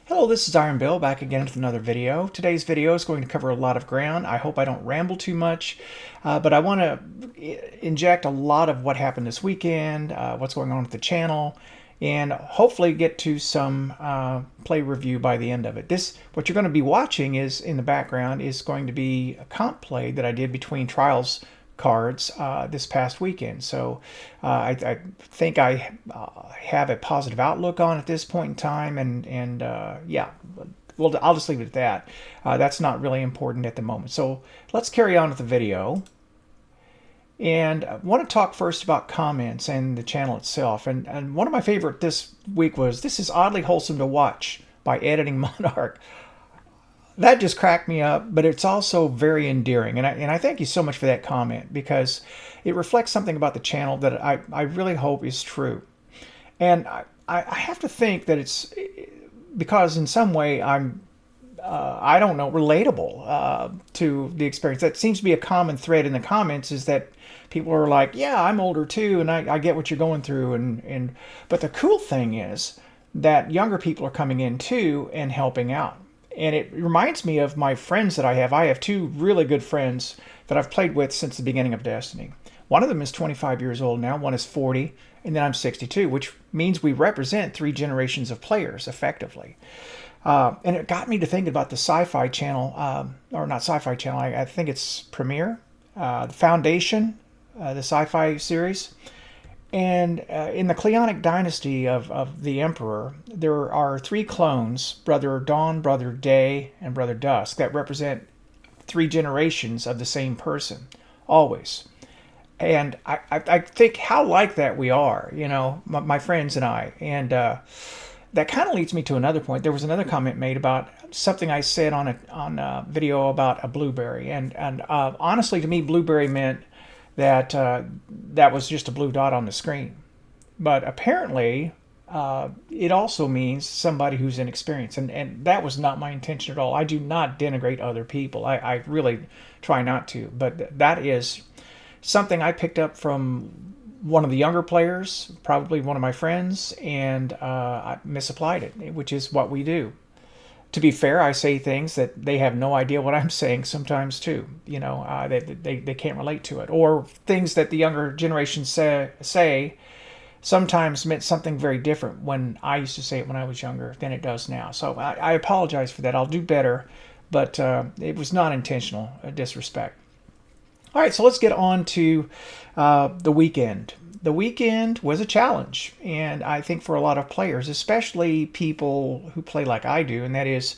Hello, this is Iron Bill back again with another video. Today's video is going to cover a lot of ground. I hope I don't ramble too much, but I want to inject a lot of what happened this weekend, what's going on with the channel, and hopefully get to some play review by the end of it. What you're going to be watching is in the background is going to be a comp play that I did between Trials cards this past weekend. So I think I have a positive outlook on at this point in time, and yeah, well, I'll just leave it at that. That's not really important at the moment. So let's carry on with the video. And I want to talk first about comments and the channel itself. And one of my favorite this week was, "This is oddly wholesome to watch" by Editing Monarch. That just cracked me up, but it's also very endearing. And I thank you so much for that comment, because it reflects something about the channel that I really hope is true. And I have to think that it's because in some way I don't know, relatable to the experience. That seems to be a common thread in the comments, is that people are like, yeah, I'm older too, and I get what you're going through. But the cool thing is that younger people are coming in too and helping out. And it reminds me of my friends that I have. I have two really good friends that I've played with since the beginning of Destiny. One of them is 25 years old now, one is 40, and then I'm 62, which means we represent three generations of players effectively. And it got me to thinking about the sci-fi channel, or not sci-fi channel, I think it's Premiere, the Foundation, the sci-fi series. And in the Cleonic dynasty of the Emperor, there are three clones, Brother Dawn, Brother Day, and Brother Dusk, that represent three generations of the same person, always. And I think how like that we are, you know, my friends and I. And that kind of leads me to another point. There was another comment made about something I said on a video about a blueberry. And honestly, to me, blueberry meant that that was just a blue dot on the screen. But apparently, it also means somebody who's inexperienced. And that was not my intention at all. I do not denigrate other people. I really try not to. But that is something I picked up from one of the younger players, probably one of my friends, and I misapplied it, which is what we do. To be fair, I say things that they have no idea what I'm saying sometimes too. You know, they can't relate to it. Or things that the younger generation say sometimes meant something very different when I used to say it when I was younger than it does now. So I apologize for that. I'll do better, but it was not intentional disrespect. All right, so let's get on to the weekend. The weekend was a challenge, and I think for a lot of players, especially people who play like I do, and that is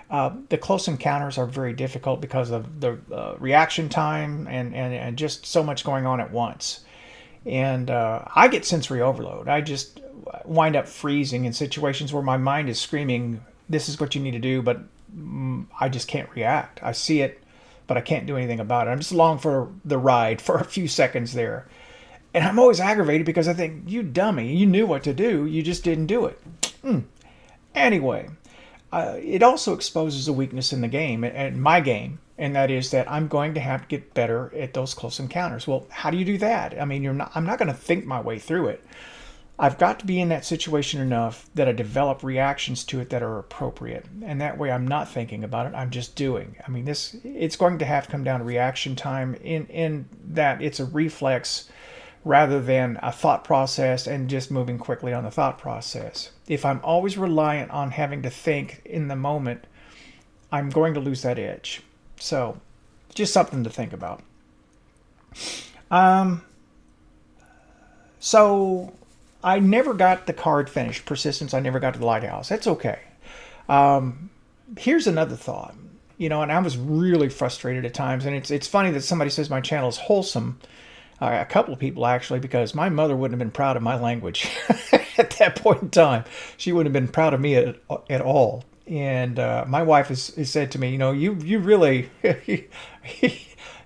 the close encounters are very difficult because of the reaction time and just so much going on at once. And I get sensory overload. I just wind up freezing in situations where my mind is screaming, this is what you need to do, but I just can't react. I see it, but I can't do anything about it. I'm just along for the ride for a few seconds there. And I'm always aggravated because I think, you dummy, you knew what to do, you just didn't do it. Anyway, it also exposes a weakness in the game, in my game, and that is that I'm going to have to get better at those close encounters. Well, how do you do that? I mean, I'm not going to think my way through it. I've got to be in that situation enough that I develop reactions to it that are appropriate. And that way I'm not thinking about it, I'm just doing. I mean, it's going to have to come down to reaction time in that it's a reflex rather than a thought process and just moving quickly on the thought process. If I'm always reliant on having to think in the moment, I'm going to lose that edge. So, just something to think about. So I never got the card finished, Persistence. I never got to the Lighthouse. That's okay. Here's another thought. You know, and I was really frustrated at times. And it's funny that somebody says my channel is wholesome. A couple of people actually, because my mother wouldn't have been proud of my language at that point in time. She wouldn't have been proud of me at all. And my wife has said to me, you know, you really,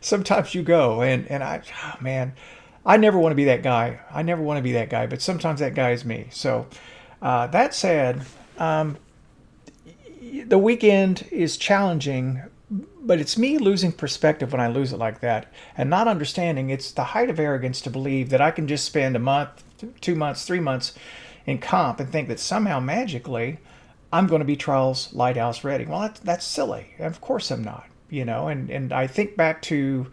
sometimes you go. And oh man, I never want to be that guy. I never want to be that guy, but sometimes that guy is me. So that said, the weekend is challenging, but it's me losing perspective when I lose it like that and not understanding it's the height of arrogance to believe that I can just spend a month, 2 months, 3 months in comp and think that somehow magically I'm going to be Trials Lighthouse ready. Well, that's silly. Of course I'm not. And I think back to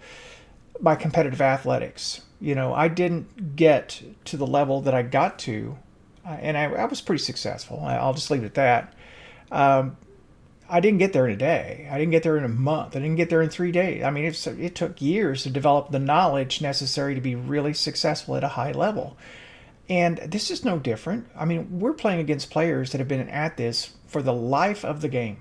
my competitive athletics. I didn't get to the level that I got to, and I was pretty successful. I'll just leave it at that. Um, I didn't get there in a day. I didn't get there in a month. I didn't get there in 3 days. I mean, it took years to develop the knowledge necessary to be really successful at a high level. And this is no different. I mean, we're playing against players that have been at this for the life of the game.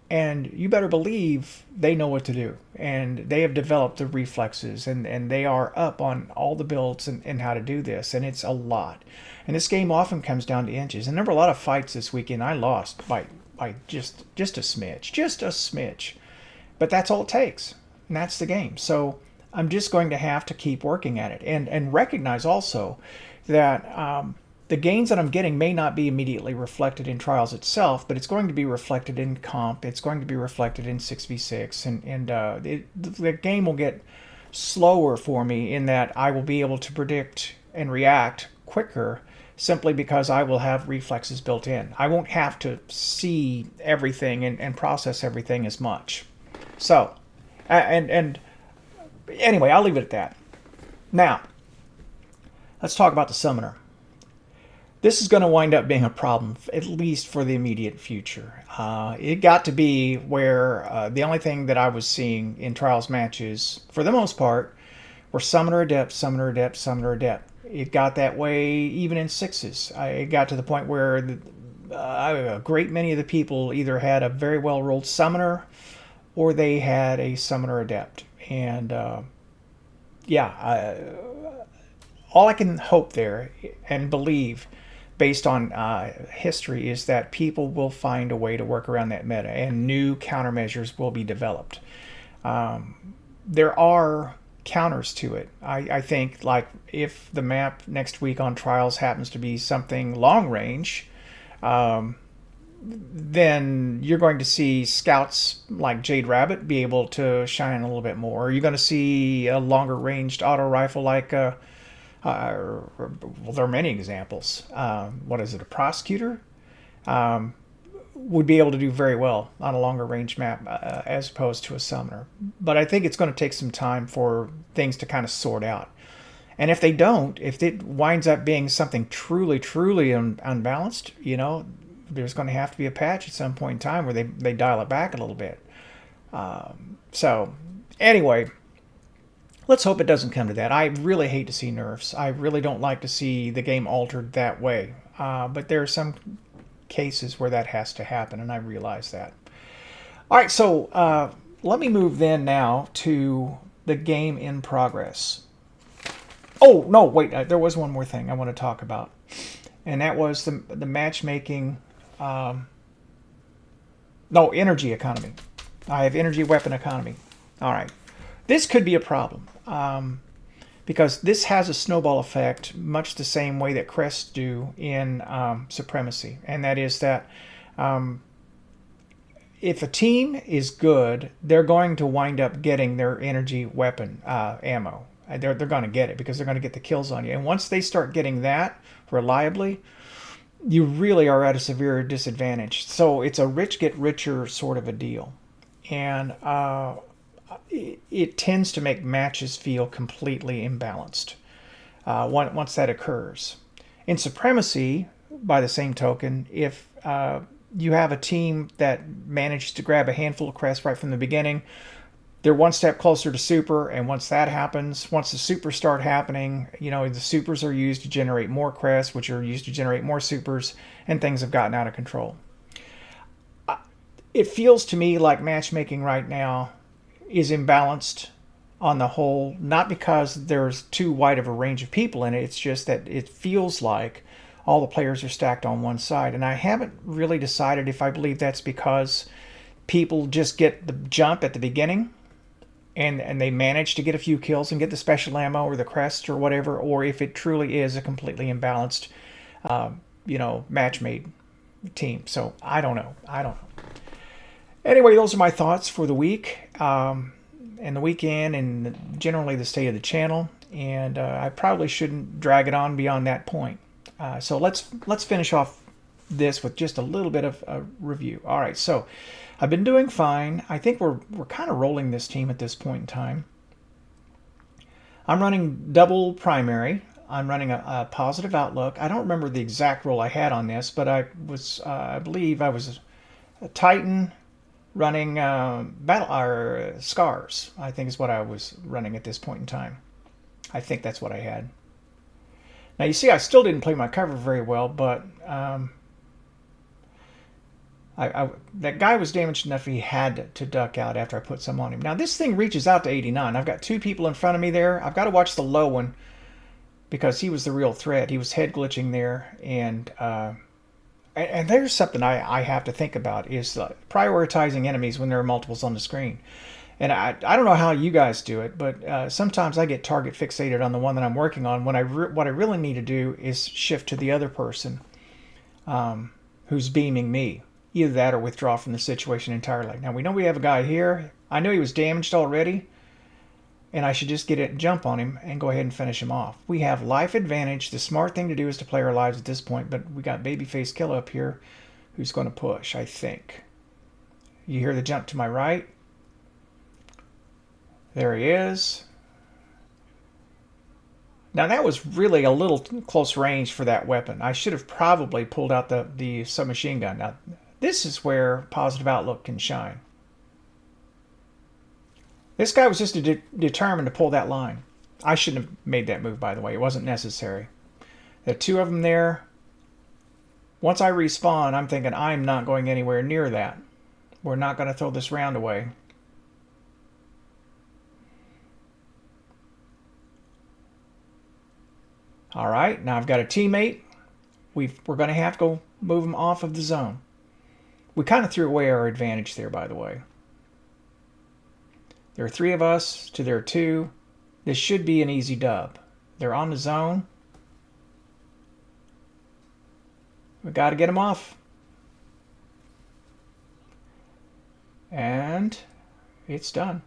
And you better believe they know what to do. And they have developed the reflexes, and they are up on all the builds and how to do this. And it's a lot. And this game often comes down to inches. And there were a lot of fights this weekend. I lost by just a smidge. Just a smidge. But that's all it takes. And that's the game. So I'm just going to have to keep working at it. And recognize also that the gains that I'm getting may not be immediately reflected in Trials itself, but it's going to be reflected in comp. It's going to be reflected in 6v6, and the game will get slower for me in that I will be able to predict and react quicker simply because I will have reflexes built in. I won't have to see everything and process everything as much. So, and anyway, I'll leave it at that. Now, let's talk about the summoner. This is going to wind up being a problem, at least for the immediate future. It got to be where the only thing that I was seeing in Trials matches, for the most part, were Summoner Adept, Summoner Adept, Summoner Adept. It got that way even in sixes. It got to the point where a great many of the people either had a very well-rolled Summoner or they had a Summoner Adept. And all I can hope there and believe based on history is that people will find a way to work around that meta and new countermeasures will be developed. There are counters to it. I think, like, if the map next week on Trials happens to be something long range, then you're going to see scouts like Jade Rabbit be able to shine a little bit more. You're going to see a longer ranged auto rifle like well, there are many examples. What is it? A prosecutor would be able to do very well on a longer range map as opposed to a summoner. But I think it's going to take some time for things to kind of sort out. And if they don't, if it winds up being something truly, truly unbalanced, there's going to have to be a patch at some point in time where they dial it back a little bit. So anyway, let's hope it doesn't come to that. I really hate to see nerfs. I really don't like to see the game altered that way. But there are some cases where that has to happen, and I realize that. All right, so let me move then now to the game in progress. Oh, no, wait, there was one more thing I want to talk about. And that was the matchmaking, energy economy. I have energy weapon economy. All right. This could be a problem because this has a snowball effect much the same way that crests do in Supremacy. And that is that if a team is good, they're going to wind up getting their energy weapon ammo. They're going to get it because they're going to get the kills on you. And once they start getting that reliably, you really are at a severe disadvantage. So it's a rich get richer sort of a deal. And it tends to make matches feel completely imbalanced once that occurs. In Supremacy, by the same token, if you have a team that manages to grab a handful of crests right from the beginning, they're one step closer to super, and once that happens, once the supers start happening, the supers are used to generate more crests, which are used to generate more supers, and things have gotten out of control. It feels to me like matchmaking right now is imbalanced on the whole, not because there's too wide of a range of people in it, it's just that it feels like all the players are stacked on one side. And I haven't really decided if I believe that's because people just get the jump at the beginning and they manage to get a few kills and get the special ammo or the crest or whatever, or if it truly is a completely imbalanced, match-made team. So I don't know. Anyway, those are my thoughts for the week and the weekend and generally the state of the channel. And I probably shouldn't drag it on beyond that point. So let's finish off this with just a little bit of a review. All right, so I've been doing fine. I think we're kind of rolling this team at this point in time. I'm running double primary. I'm running a positive outlook. I don't remember the exact role I had on this, but I believe I was a Titan running battle or scars. I think is what I was running at this point in time. I think that's what I had. Now you see, I still didn't play my cover very well, but that guy was damaged enough he had to duck out after I put some on him. Now this thing reaches out to 89. I've got two people in front of me there. I've got to watch the low one because he was the real threat. He was head glitching there, and there's something I have to think about is prioritizing enemies when there are multiples on the screen. And I don't know how you guys do it, but sometimes I get target fixated on the one that I'm working on when what I really need to do is shift to the other person who's beaming me. Either that or withdraw from the situation entirely. Now we know we have a guy here. I know he was damaged already, and I should just get it and jump on him and go ahead and finish him off. We have life advantage. The smart thing to do is to play our lives at this point, but we got Babyface Killer up here who's going to push, I think. You hear the jump to my right. There he is. Now that was really a little close range for that weapon. I should have probably pulled out the submachine gun. Now this is where positive outlook can shine. This guy was just determined to pull that line. I shouldn't have made that move, by the way. It wasn't necessary. There are two of them there. Once I respawn, I'm thinking I'm not going anywhere near that. We're not going to throw this round away. All right, now I've got a teammate. We're going to have to go move him off of the zone. We kind of threw away our advantage there, by the way. There are three of us to their two. This should be an easy dub. They're on the zone. We got to get them off. And it's done.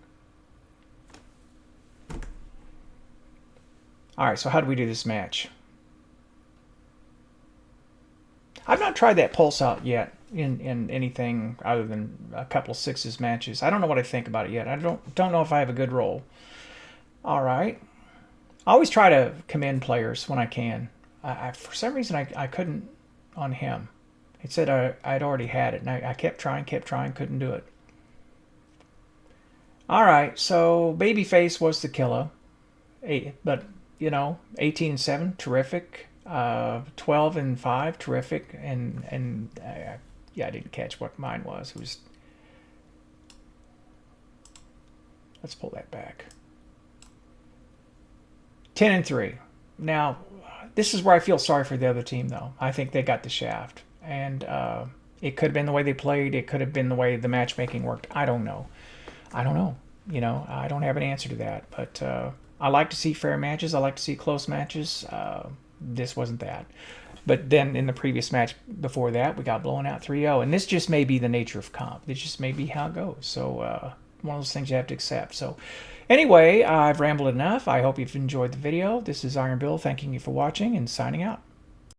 All right, so how do we do this match? I've not tried that pulse out yet in anything other than a couple of sixes matches. I don't know what I think about it yet. I don't know if I have a good roll. All right. I always try to commend players when I can. For some reason, I couldn't on him. It said I'd already had it, and I kept trying, couldn't do it. All right, so Babyface was the killer. But, you know, 18-7, terrific. 12-5, terrific. And yeah, I didn't catch what mine was. It was... Let's pull that back. 10-3. Now, this is where I feel sorry for the other team, though. I think they got the shaft. And it could have been the way they played. It could have been the way the matchmaking worked. I don't know. You know, I don't have an answer to that. But I like to see fair matches. I like to see close matches. This wasn't that. But then in the previous match before that, we got blown out 3-0. And this just may be the nature of comp. This just may be how it goes. So one of those things you have to accept. So anyway, I've rambled enough. I hope you've enjoyed the video. This is Iron Bill thanking you for watching and signing out.